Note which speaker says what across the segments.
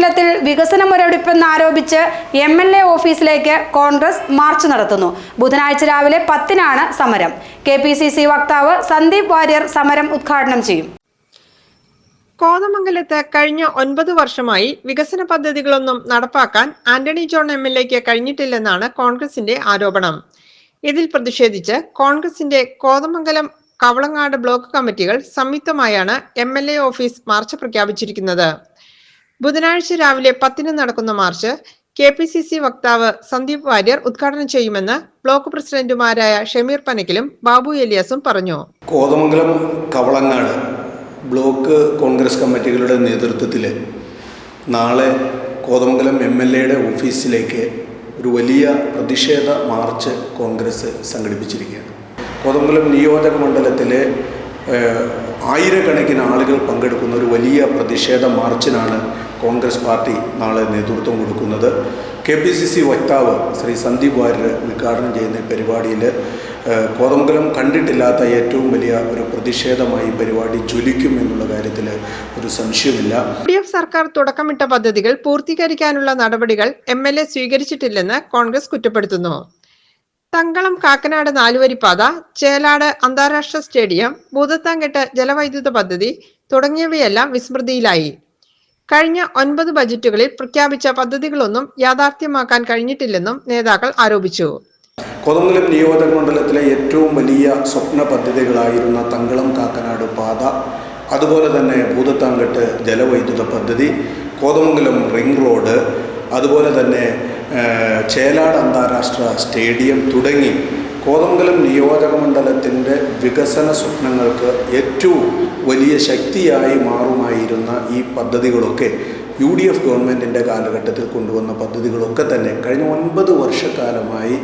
Speaker 1: കോതമംഗലത്തിൽ വികസന മുരടിപ്പെന്നാരോപിച്ച് എംഎൽഎ ഓഫീസിലേക്ക് കോൺഗ്രസ് മാർച്ച് നടത്തുന്നു. ബുധനാഴ്ച രാവിലെ 10-നാണ് സമരം. കെപിസിസി വക്താവ് സന്ദീപ് വാര്യർ സമരം ഉദ്ഘാടനം ചെയ്യും.
Speaker 2: കോതമംഗലത്ത് കഴിഞ്ഞ 9 വർഷമായി വികസന പദ്ധതികളൊന്നും നടപ്പാക്കാൻ ആന്റണി ജോൺ എംഎൽഎക്ക് കഴിഞ്ഞിട്ടില്ലെന്നാണ് കോൺഗ്രസിന്റെ ആരോപണം. ഇതിൽ പ്രതിഷേധിച്ച് കോൺഗ്രസിന്റെ കോതമംഗലം, കവളങ്ങാട് ബ്ലോക്ക് കമ്മിറ്റികൾ സംയുക്തമായാണ് എംഎൽഎ ഓഫീസ് മാർച്ച് പ്രഖ്യാപിച്ചിരിക്കുന്നത്. ബുധനാഴ്ച രാവിലെ 10-ന് നടക്കുന്ന മാർച്ച് കെപിസിസി വക്താവ് സന്ദീപ് വാര്യർ ഉദ്ഘാടനം ചെയ്യുമെന്ന് ബ്ലോക്ക് പ്രസിഡന്റുമാരായ ഷമീർ പനക്കിലും ബാബു എലിയാസും പറഞ്ഞു.
Speaker 3: കോതമംഗലം, കവളങ്ങാട് ബ്ലോക്ക് കോൺഗ്രസ് കമ്മിറ്റികളുടെ നേതൃത്വത്തിൽ നാളെ കോതമംഗലം എംഎൽഎയുടെ ഓഫീസിലേക്ക് ഒരു വലിയ പ്രതിഷേധ മാർച്ച് കോൺഗ്രസ് സംഘടിപ്പിച്ചിരിക്കുകയാണ്. കോതമംഗലം നിയോജക മണ്ഡലത്തിലെ ആയിരക്കണക്കിന് ആളുകൾ പങ്കെടുക്കുന്ന ഒരു വലിയ പ്രതിഷേധ മാർച്ചിനാണ് കോൺഗ്രസ് പാർട്ടി നാളെ നേതൃത്വം കൊടുക്കുന്നത്. കെപിസിസി വക്താവ് ശ്രീ സന്ദീപ് വാര്യർ ഉദ്ഘാടനം ചെയ്യുന്ന പരിപാടിയിൽ കോതമംഗലം കണ്ടിട്ടില്ലാത്ത ഏറ്റവും വലിയ ഒരു പ്രതിഷേധമായി പരിപാടി ജ്വലിക്കും എന്നുള്ള കാര്യത്തിൽ ഒരു സംശയമില്ല.
Speaker 2: യുഡിഎഫ് സർക്കാർ തുടക്കമിട്ട പദ്ധതികൾ പൂർത്തീകരിക്കാനുള്ള നടപടികൾ എംഎൽഎ സ്വീകരിച്ചിട്ടില്ലെന്ന് കോൺഗ്രസ് കുറ്റപ്പെടുത്തുന്നു. തങ്കളം കാക്കനാട് 4-വരിപ്പാത, ചേലാട് അന്താരാഷ്ട്ര സ്റ്റേഡിയം, ഭൂതത്താൻകെട്ട് ജലവൈദ്യുത പദ്ധതി തുടങ്ങിയവയെല്ലാം വിസ്മൃതിയിലായി. കഴിഞ്ഞ 9 ബജറ്റുകളിൽ പ്രഖ്യാപിച്ച പദ്ധതികളൊന്നും യാഥാർത്ഥ്യമാക്കാൻ കഴിഞ്ഞിട്ടില്ലെന്നും നേതാക്കൾ ആരോപിച്ചു.
Speaker 3: കോതമംഗലം നിയോജക മണ്ഡലത്തിലെ ഏറ്റവും വലിയ സ്വപ്ന പദ്ധതികളായിരുന്ന തങ്കളം കാക്കനാട് പാത, അതുപോലെ തന്നെ ഭൂതത്താൻകെട്ട് ജലവൈദ്യുത പദ്ധതി, കോതമംഗലം റിംഗ് റോഡ്, അതുപോലെ തന്നെ ചേലാട് അന്താരാഷ്ട്ര സ്റ്റേഡിയം തുടങ്ങി കോതമംഗലം നിയോജക മണ്ഡലത്തിൻ്റെ വികസന സ്വപ്നങ്ങൾക്ക് ഏറ്റവും വലിയ ശക്തിയായി മാറുമായിരുന്ന ഈ പദ്ധതികളൊക്കെ യുഡിഎഫ് ഗവൺമെൻറ്റിൻ്റെ കാലഘട്ടത്തിൽ കൊണ്ടുവന്ന പദ്ധതികളൊക്കെ തന്നെ കഴിഞ്ഞ 9 വർഷക്കാലമായി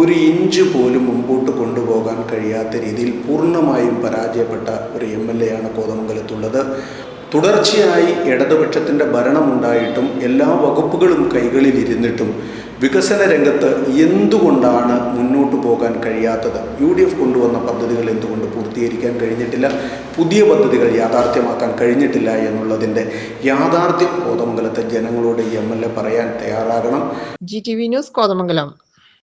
Speaker 3: ഒരു ഇഞ്ച് പോലും മുമ്പോട്ട് കൊണ്ടുപോകാൻ കഴിയാത്ത രീതിയിൽ പൂർണ്ണമായും പരാജയപ്പെട്ട ഒരു എംഎൽഎയാണ് കോതമംഗലത്തുള്ളത്. തുടർച്ചയായി ഇടതുപക്ഷത്തിൻ്റെ ഭരണമുണ്ടായിട്ടും എല്ലാ വകുപ്പുകളും കൈകളിലിരുന്നിട്ടും വികസന രംഗത്ത് എന്തുകൊണ്ടാണ് മുന്നോട്ട് പോകാൻ കഴിയാത്തത്? യുഡിഎഫ് കൊണ്ടുവന്ന പദ്ധതികൾ എന്തുകൊണ്ട് പൂർത്തീകരിക്കാൻ കഴിഞ്ഞിട്ടില്ല? പുതിയ പദ്ധതികൾ യാഥാർത്ഥ്യമാക്കാൻ കഴിഞ്ഞിട്ടില്ല എന്നുള്ളതിൻ്റെ യാഥാർത്ഥ്യം കോതമംഗലത്തെ ജനങ്ങളോട് എംഎൽഎ പറയാൻ തയ്യാറാകണം.
Speaker 2: GTV news, Kothamangalam.